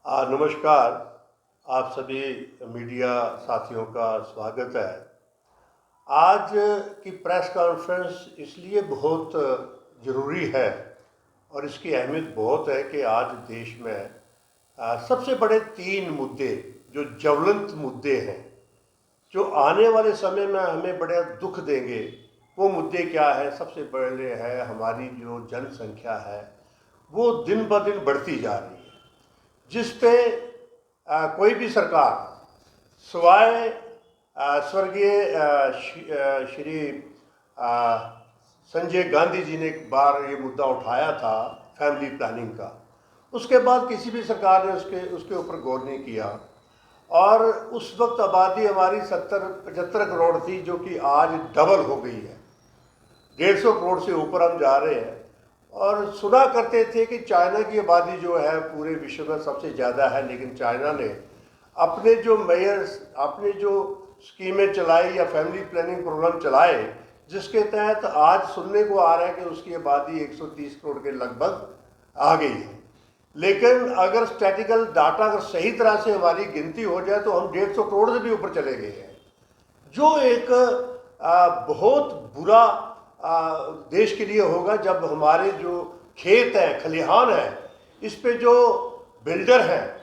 नमस्कार। आप सभी मीडिया साथियों का स्वागत है। आज की प्रेस कॉन्फ्रेंस इसलिए बहुत ज़रूरी है और इसकी अहमियत बहुत है कि आज देश में सबसे बड़े 3 मुद्दे जो ज्वलंत मुद्दे हैं, जो आने वाले समय में हमें बड़े दुख देंगे, वो मुद्दे क्या है। सबसे पहले है हमारी जो जनसंख्या है, वो दिन ब दिन बढ़ती जा रही है, जिस पे कोई भी सरकार सिवाय स्वर्गीय श्री संजय गांधी जी ने एक बार ये मुद्दा उठाया था फैमिली प्लानिंग का, उसके बाद किसी भी सरकार ने उसके ऊपर गौर नहीं किया। और उस वक्त आबादी हमारी 70-75 करोड़ थी, जो कि आज डबल हो गई है। 150 करोड़ से ऊपर हम जा रहे हैं। और सुना करते थे कि चाइना की आबादी जो है पूरे विश्व में सबसे ज़्यादा है, लेकिन चाइना ने अपने जो स्कीमें चलाई या फैमिली प्लानिंग प्रोग्राम चलाए, जिसके तहत आज सुनने को आ रहा है कि उसकी आबादी 130 करोड़ के लगभग आ गई है। लेकिन अगर स्टैटिकल डाटा अगर सही तरह से हमारी गिनती हो जाए तो हम 150 करोड़ से भी ऊपर चले गए हैं, जो एक बहुत बुरा देश के लिए होगा। जब हमारे जो खेत हैं, खलिहान हैं, इस पे जो बिल्डर हैं,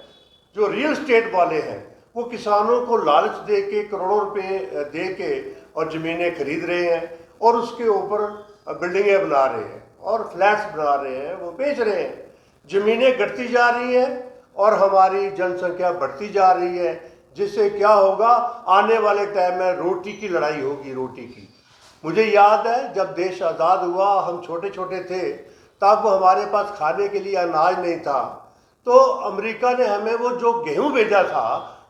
जो रियल स्टेट वाले हैं, वो किसानों को लालच दे के करोड़ों रुपए दे के और ज़मीनें खरीद रहे हैं और उसके ऊपर बिल्डिंगें बना रहे हैं और फ्लैट्स बना रहे हैं, वो बेच रहे हैं। ज़मीनें घटती जा रही हैं और हमारी जनसंख्या बढ़ती जा रही है, जिससे क्या होगा, आने वाले टाइम में रोटी की लड़ाई होगी, रोटी की। मुझे याद है जब देश आज़ाद हुआ, हम छोटे छोटे थे, तब हमारे पास खाने के लिए अनाज नहीं था, तो अमेरिका ने हमें वो जो गेहूं भेजा था,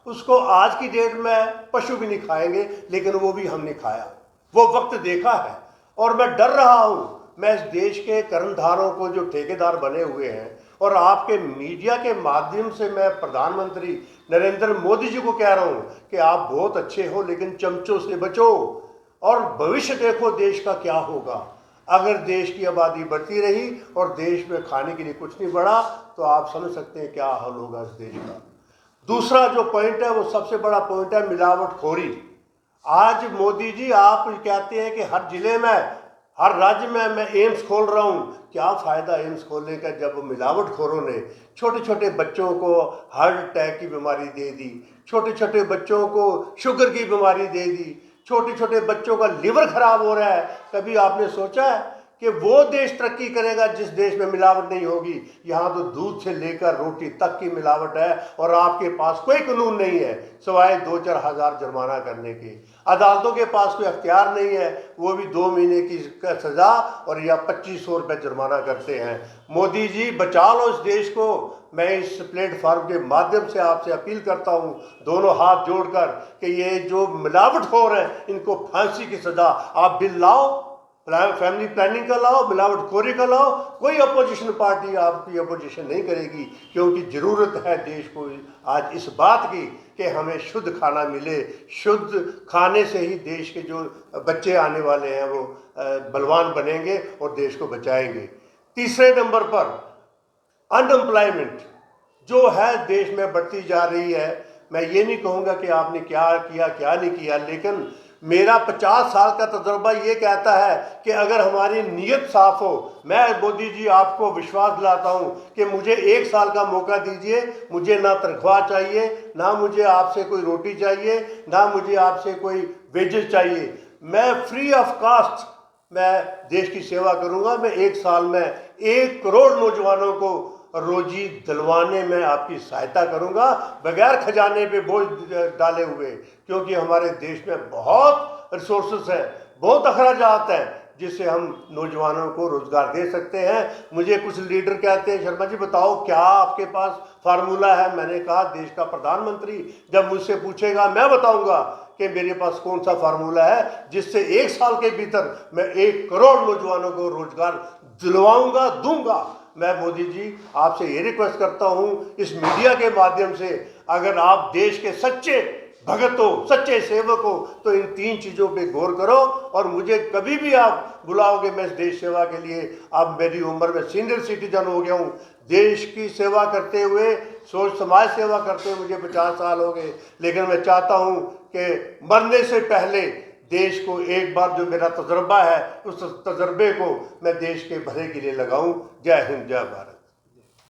उसको आज की डेट में पशु भी नहीं खाएंगे, लेकिन वो भी हमने खाया। वो वक्त देखा है और मैं डर रहा हूँ। मैं इस देश के कर्णधारों को, जो ठेकेदार बने हुए हैं, और आपके मीडिया के माध्यम से मैं प्रधानमंत्री नरेंद्र मोदी जी को कह रहा हूँ कि आप बहुत अच्छे हो, लेकिन चमचों से बचो और भविष्य देखो देश का क्या होगा। अगर देश की आबादी बढ़ती रही और देश में खाने के लिए कुछ नहीं बढ़ा, तो आप समझ सकते हैं क्या हाल होगा इस देश का। दूसरा जो पॉइंट है, वो सबसे बड़ा पॉइंट है मिलावटखोरी। आज मोदी जी आप कहते हैं कि हर जिले में, हर राज्य में मैं एम्स खोल रहा हूँ। क्या फ़ायदा एम्स खोलने का, जब मिलावटखोरों ने छोटे छोटे बच्चों को हार्ट अटैक की बीमारी दे दी, छोटे छोटे बच्चों को शुगर की बीमारी दे दी, छोटे छोटे बच्चों का लिवर खराब हो रहा है। कभी आपने सोचा है कि वो देश तरक्की करेगा जिस देश में मिलावट नहीं होगी? यहाँ तो दूध से लेकर रोटी तक की मिलावट है और आपके पास कोई कानून नहीं है सिवाय 2-4 हज़ार जुर्माना करने के। अदालतों के पास कोई अख्तियार नहीं है, वो भी 2 महीने की सज़ा और या 2500 रुपये जुर्माना करते हैं। मोदी जी बचा लो इस देश को। मैं इस प्लेटफॉर्म के माध्यम से आपसे अपील करता हूं, दोनों हाथ जोड़कर, कि ये जो मिलावटखोर हैं, इनको फांसी की सजा आप बिल लाओ, फैमिली प्लानिंग का लाओ, मिलावटखोरी का लाओ। कोई अपोजिशन पार्टी आपकी अपोजिशन नहीं करेगी, क्योंकि ज़रूरत है देश को आज इस बात की कि हमें शुद्ध खाना मिले। शुद्ध खाने से ही देश के जो बच्चे आने वाले हैं वो बलवान बनेंगे और देश को बचाएंगे। तीसरे नंबर पर अनएम्प्लॉयमेंट जो है देश में बढ़ती जा रही है। मैं ये नहीं कहूँगा कि आपने क्या किया क्या नहीं किया, लेकिन मेरा 50 साल का तजुर्बा ये कहता है कि अगर हमारी नीयत साफ हो, मैं मोदी जी आपको विश्वास दिलाता हूँ कि मुझे 1 साल का मौका दीजिए। मुझे ना तनख्वाह चाहिए, ना मुझे आपसे कोई रोटी चाहिए, ना मुझे आपसे कोई वेजेस चाहिए। मैं फ्री ऑफ कास्ट मैं देश की सेवा करूँगा। मैं 1 साल में 1 करोड़ नौजवानों को रोजी दिलवाने में आपकी सहायता करूंगा, बगैर खजाने पे बोझ डाले हुए, क्योंकि हमारे देश में बहुत रिसोर्सेस हैं, बहुत अखराजात हैं, जिससे हम नौजवानों को रोजगार दे सकते हैं। मुझे कुछ लीडर कहते हैं, शर्मा जी बताओ क्या आपके पास फार्मूला है? मैंने कहा देश का प्रधानमंत्री जब मुझसे पूछेगा, मैं बताऊंगा कि मेरे पास कौन सा फार्मूला है जिससे 1 साल के भीतर मैं 1 करोड़ नौजवानों को रोजगार दिलवाऊंगा, दूंगा। मैं मोदी जी आपसे ये रिक्वेस्ट करता हूं इस मीडिया के माध्यम से, अगर आप देश के सच्चे भगत हो, सच्चे सेवक हो, तो इन 3 चीज़ों पे गौर करो। और मुझे कभी भी आप बुलाओगे, मैं इस देश सेवा के लिए, अब मेरी उम्र में सीनियर सिटीजन हो गया हूँ, देश की सेवा करते हुए, सोच समाज सेवा करते हुए मुझे 50 साल हो गए, लेकिन मैं चाहता हूँ कि मरने से पहले देश को एक बार जो मेरा तजर्बा है उस तजर्बे को मैं देश के भले के लिए लगाऊं। जय हिंद, जय भारत।